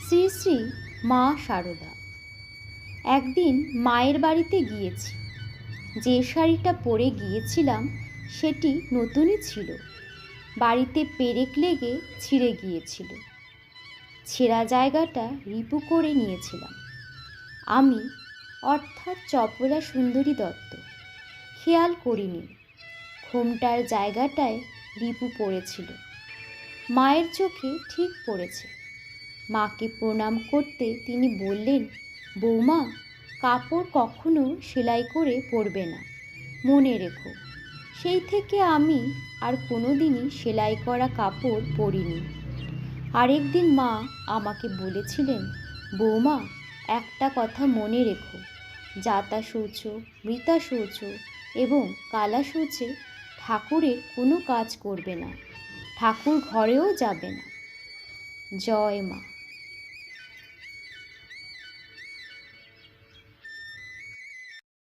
শ্রী শ্রী মা শারদা। একদিন মায়ের বাড়িতে গিয়েছি। যে শাড়িটা পরে গিয়েছিলাম সেটি নতুনই ছিল। বাড়িতে পেরেক লেগে ছিঁড়ে গিয়েছিল। ছেঁড়া জায়গাটা রিপু করে নিয়েছিলাম আমি, অর্থাৎ চপলা সুন্দরী দত্ত। খেয়াল করিনি ঘোমটার জায়গাটায় রিপু পড়েছিল। মায়ের চোখে ঠিক পড়েছে। মাকে প্রণাম করতে তিনি বললেন, বৌমা, কাপড় কখনো সেলাই করে পরবে না, মনে রেখো। সেই থেকে আমি আর কোনো দিনই সেলাই করা কাপড় পরিনি। আরেকদিন মা আমাকে বলেছিলেন, বৌমা, একটা কথা মনে রেখো, জাতা শৌচ, মৃতা শৌচ এবং কালা শৌচে ঠাকুরের কোনো কাজ করবে না, ঠাকুর ঘরেও যাবে না। জয় মা।